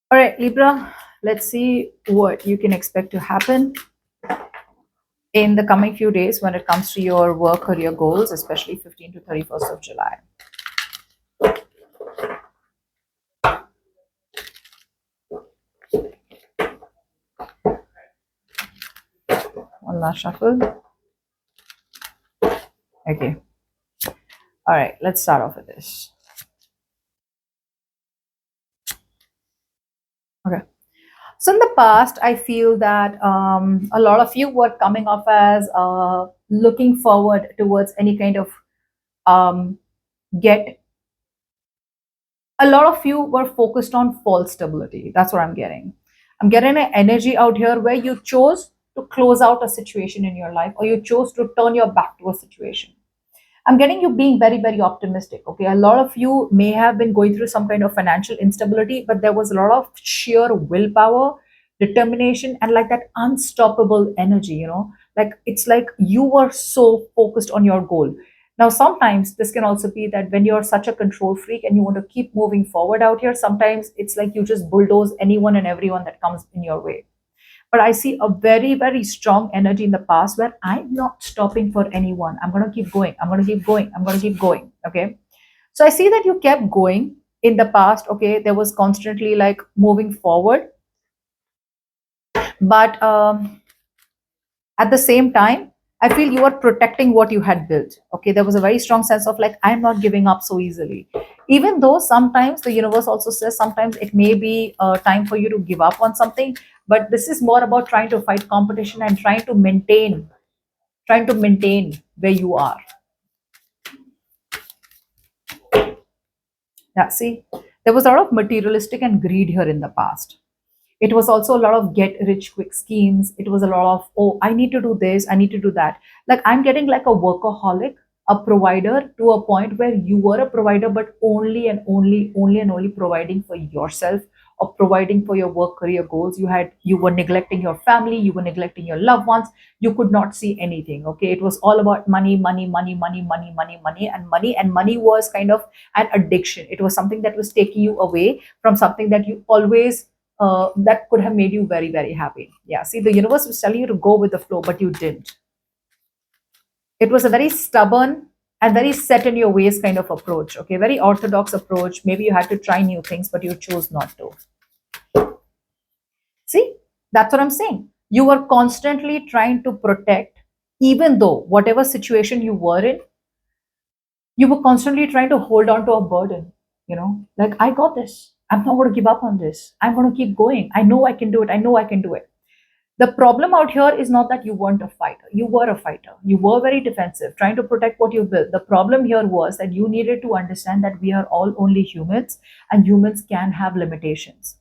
All right, Libra, let's see what you can expect to happen in the coming few days when it comes to your work career goals, especially 15 to 31st of July. One last shuffle. Okay. All right, let's start off with this. Okay. So in the past, I feel that a lot of you were coming off as looking forward towards any kind of um, get. A lot of you were focused on false stability. That's what I'm getting. I'm getting an energy out here where you chose to close out a situation in your life, or you chose to turn your back to a situation. I'm getting you being very, very optimistic. Okay. A lot of you may have been going through some kind of financial instability, but there was a lot of sheer willpower, determination, and like that unstoppable energy, like it's like you were so focused on your goal. Now, sometimes this can also be that when you're such a control freak and you want to keep moving forward out here, sometimes it's like you just bulldoze anyone and everyone that comes in your way. But I see a very, very strong energy in the past where I'm not stopping for anyone. I'm going to keep going. I'm going to keep going. I'm going to keep going. Okay. So I see that you kept going in the past. Okay. There was constantly like moving forward. But at the same time, I feel you are protecting what you had built. Okay. There was a very strong sense of like, I'm not giving up so easily. Even though sometimes the universe also says sometimes it may be time for you to give up on something, but this is more about trying to fight competition and trying to maintain where you are. Yeah, see, there was a lot of materialistic and greed here in the past. It was also a lot of get rich quick schemes. It was a lot of, oh, I need to do this, I need to do that. Like I'm getting like a workaholic, a provider to a point where you were a provider, but only and only providing for yourself or providing for your work career goals. You were neglecting your family, you were neglecting your loved ones. You could not see anything. Okay. It was all about money, money, money, money, money, money, money, and money. And money was kind of an addiction. It was something that was taking you away from something that you always that could have made you very, very happy. Yeah, see, the universe was telling you to go with the flow, but you didn't. It was a very stubborn and very set in your ways kind of approach. Okay, very orthodox approach. Maybe you had to try new things, but you chose not to. See, that's what I'm saying. You were constantly trying to protect, even though whatever situation you were in, you were constantly trying to hold on to a burden. Like, I got this. I'm not going to give up on this. I'm going to keep going. I know I can do it. I know I can do it. The problem out here is not that you weren't a fighter. You were a fighter. You were very defensive, trying to protect what you built. The problem here was that you needed to understand that we are all only humans and humans can have limitations.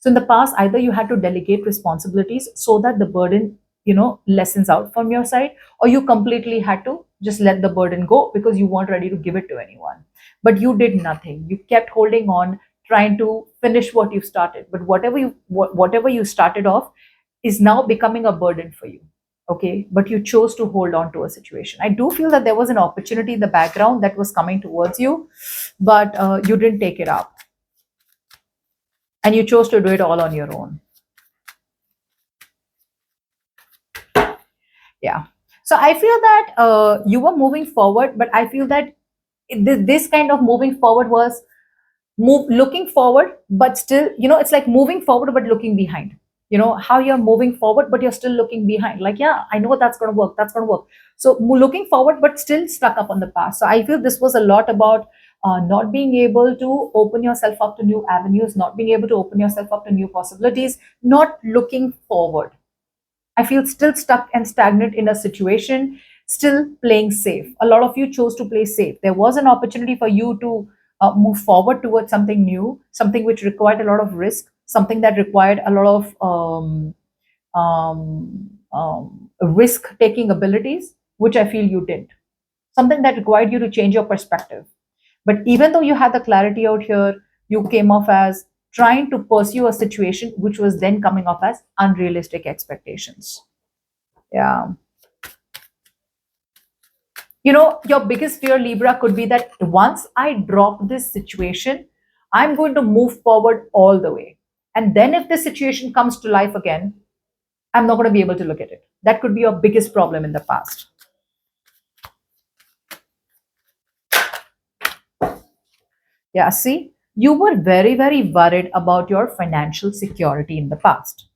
So in the past, either you had to delegate responsibilities so that the burden, lessens out from your side, or you completely had to just let the burden go because you weren't ready to give it to anyone. But you did nothing. You kept holding on, trying to finish what you started. But whatever you started off is now becoming a burden for you. Okay, but you chose to hold on to a situation. I do feel that there was an opportunity in the background that was coming towards you, but you didn't take it up, and you chose to do it all on your own. Yeah. So I feel that you were moving forward, but I feel that this kind of moving forward was looking forward, but still, it's like moving forward but looking behind. How you're moving forward but you're still looking behind, like, yeah, I know that's going to work, that's going to work. So looking forward but still stuck up on the past. So I feel this was a lot about not being able to open yourself up to new avenues, not being able to open yourself up to new possibilities, not looking forward. I feel still stuck and stagnant in a situation, still playing safe. A lot of you chose to play safe. There was an opportunity for you to move forward towards something new, something which required a lot of risk, something that required a lot of risk taking abilities, which I feel you didn't. Something that required you to change your perspective. But even though you had the clarity out here, you came off as trying to pursue a situation which was then coming off as unrealistic expectations. Yeah. Your biggest fear, Libra, could be that once I drop this situation, I'm going to move forward all the way. And then if this situation comes to life again, I'm not going to be able to look at it. That could be your biggest problem in the past. Yeah, see, you were very, very worried about your financial security in the past.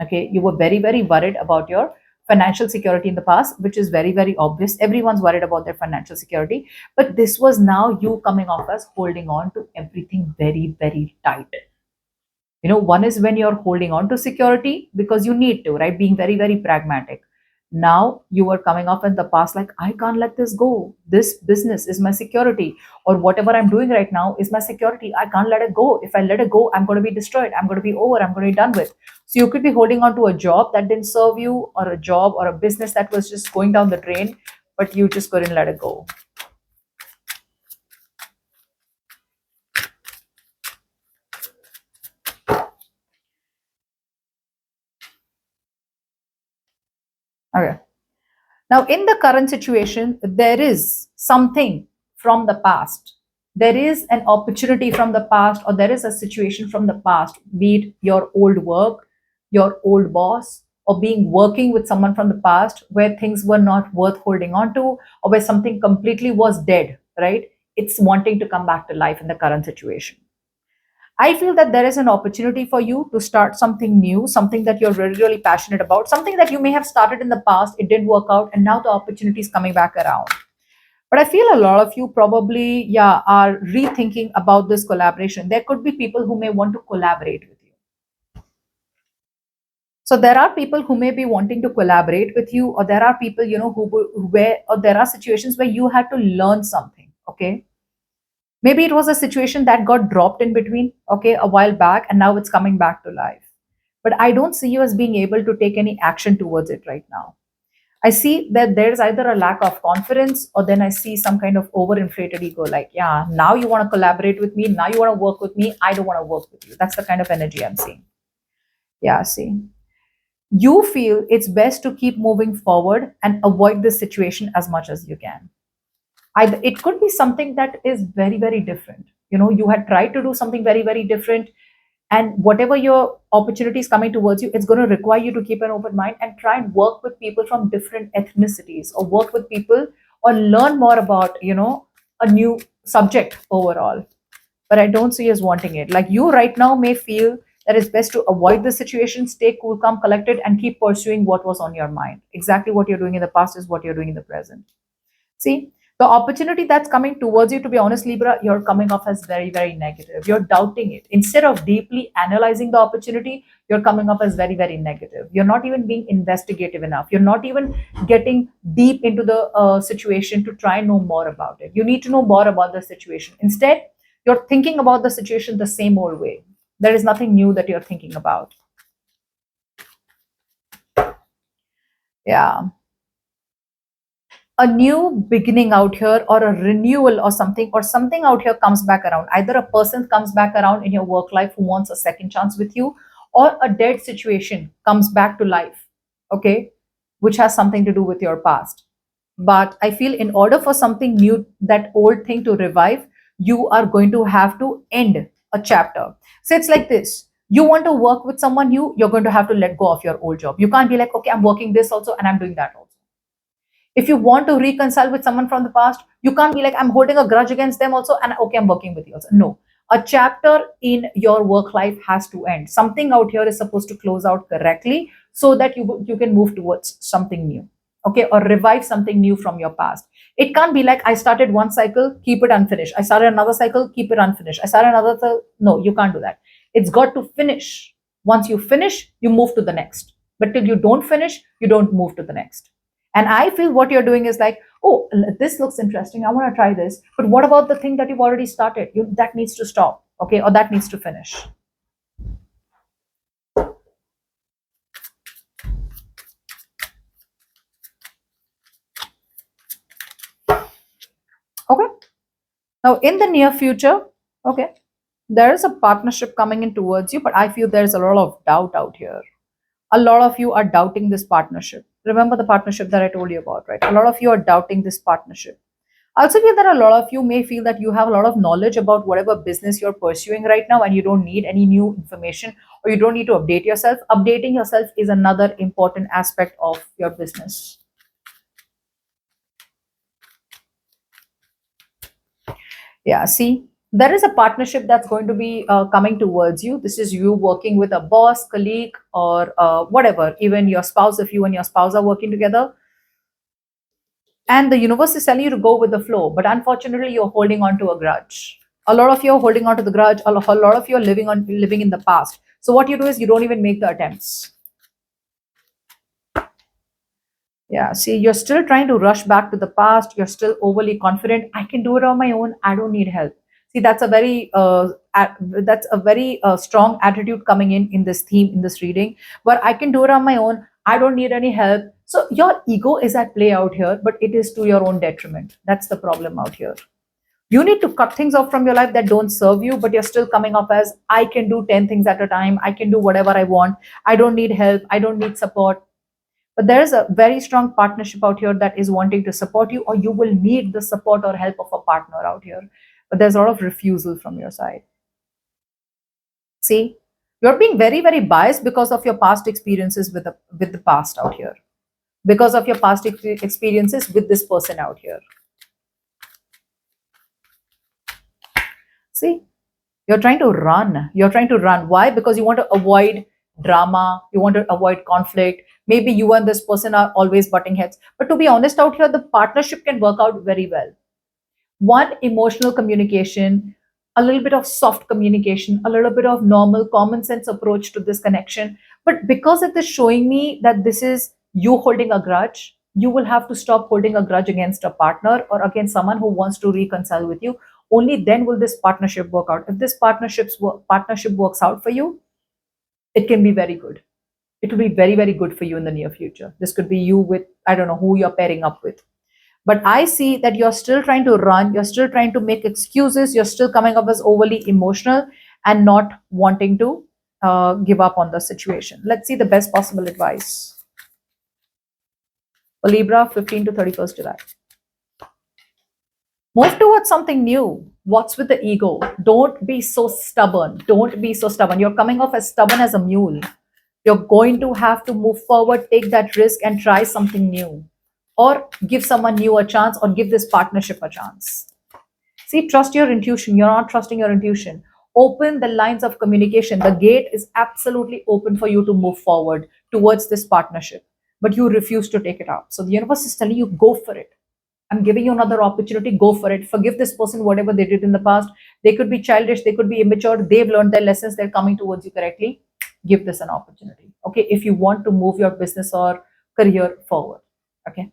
Okay, you were very, very worried about your financial security in the past, which is very, very obvious. Everyone's worried about their financial security. But this was now you coming off as holding on to everything very, very tight. One is when you're holding on to security because you need to, right? Being very, very pragmatic. Now you are coming off in the past like, I can't let this go. This business is my security, or whatever I'm doing right now is my security. I can't let it go. If I let it go, I'm going to be destroyed. I'm going to be over. I'm going to be done with. So you could be holding on to a job that didn't serve you, or a job or a business that was just going down the drain, but you just couldn't let it go. Okay. Now, in the current situation, there is something from the past. There is an opportunity from the past, or there is a situation from the past, be it your old work, your old boss, or being working with someone from the past where things were not worth holding on to, or where something completely was dead, right? It's wanting to come back to life in the current situation. I feel that there is an opportunity for you to start something new, something that you're really, really passionate about, something that you may have started in the past, it didn't work out, and now the opportunity is coming back around. But I feel a lot of you probably, yeah, are rethinking about this collaboration. There could be people who may want to collaborate with you. So there are people who may be wanting to collaborate with you, or there are people, where, or there are situations where you had to learn something. Okay, maybe it was a situation that got dropped in between, okay, a while back, and now it's coming back to life. But I don't see you as being able to take any action towards it right now. I see that there's either a lack of confidence, or then I see some kind of overinflated ego, like, yeah, now you want to collaborate with me, now you want to work with me, I don't want to work with you. That's the kind of energy I'm seeing. Yeah, see. You feel it's best to keep moving forward and avoid this situation as much as you can. It could be something that is very, very different. You had tried to do something very, very different, and whatever your opportunity is coming towards you, it's going to require you to keep an open mind and try and work with people from different ethnicities, or work with people, or learn more about a new subject overall. But I don't see us wanting it. Like, you right now may feel that it's best to avoid the situation, stay cool, calm, collected, and keep pursuing what was on your mind. Exactly what you're doing in the past is what you're doing in the present. See, the opportunity that's coming towards you, to be honest, Libra, you're coming off as very, very negative. You're doubting it. Instead of deeply analyzing the opportunity, you're coming off as very, very negative. You're not even being investigative enough. You're not even getting deep into the situation to try and know more about it. You need to know more about the situation. Instead, you're thinking about the situation the same old way. There is nothing new that you're thinking about. Yeah. A new beginning out here, or a renewal, or something out here comes back around. Either a person comes back around in your work life who wants a second chance with you, or a dead situation comes back to life, okay, which has something to do with your past. But I feel in order for something new, that old thing to revive, you are going to have to end a chapter. So it's like this: you want to work with someone new, you're going to have to let go of your old job. You can't be like, okay, I'm working this also and I'm doing that also. If you want to reconcile with someone from the past, you can't be like, I'm holding a grudge against them also, and okay, I'm working with you also. No. A chapter in your work life has to end. Something out here is supposed to close out correctly, so that you can move towards something new. Okay, or revive something new from your past. It can't be like, I started one cycle, keep it unfinished. I started another cycle, keep it unfinished. I started another no, you can't do that. It's got to finish. Once you finish, you move to the next. But till you don't finish, you don't move to the next. And I feel what you're doing is like, oh, this looks interesting, I want to try this. But what about the thing that you've already started? That needs to stop, okay, or that needs to finish. Okay. Now, in the near future, okay, there is a partnership coming in towards you, but I feel there's a lot of doubt out here. A lot of you are doubting this partnership. Remember the partnership that I told you about, right? A lot of you are doubting this partnership. I also feel that a lot of you may feel that you have a lot of knowledge about whatever business you're pursuing right now, and you don't need any new information, or you don't need to update yourself. Updating yourself is another important aspect of your business. Yeah, see, there is a partnership that's going to be coming towards you. This is you working with a boss, colleague, or whatever, even your spouse, if you and your spouse are working together. And the universe is telling you to go with the flow, but unfortunately, you're holding on to a grudge. A lot of you are holding on to the grudge, a lot of you are living in the past. So, what you do is you don't even make the attempts. Yeah, see, you're still trying to rush back to the past. You're still overly confident. I can do it on my own. I don't need help. See, that's a very strong attitude coming in this theme in this reading, where I can do it on my own. I don't need any help. So your ego is at play out here, but it is to your own detriment. That's the problem out here. You need to cut things off from your life that don't serve you, but you're still coming up as I can do 10 things at a time. I can do whatever I want. I don't need help. I don't need support, but there is a very strong partnership out here that is wanting to support you, or you will need the support or help of a partner out here. But there's a lot of refusal from your side. See, you're being very, very biased because of your past experiences with the past out here, because of your past experiences with this person out here. See, you're trying to run. You're trying to run. Why? Because you want to avoid drama. You want to avoid conflict. Maybe you and this person are always butting heads. But to be honest, out here, the partnership can work out very well. One, emotional communication, a little bit of soft communication, a little bit of normal common sense approach to this connection. But because it is showing me that this is you holding a grudge, you will have to stop holding a grudge against a partner or against someone who wants to reconcile with you. Only then will this partnership work out. If this partnership works out for you, it can be very good. It will be very, very good for you in the near future. This could be you with, I don't know who you're pairing up with. But I see that you're still trying to run, you're still trying to make excuses, you're still coming up as overly emotional and not wanting to give up on the situation. Let's see the best possible advice for Libra, 15 to 31st July. Move towards something new. What's with the ego? Don't be so stubborn. Don't be so stubborn. You're coming off as stubborn as a mule. You're going to have to move forward, take that risk, and try something new. Or give someone new a chance, or give this partnership a chance. See, trust your intuition. You're not trusting your intuition. Open the lines of communication. The gate is absolutely open for you to move forward towards this partnership, but you refuse to take it out. So the universe is telling you, go for it. I'm giving you another opportunity. Go for it. Forgive this person, whatever they did in the past. They could be childish, they could be immature. They've learned their lessons. They're coming towards you correctly. Give this an opportunity. Okay. If you want to move your business or career forward. Okay.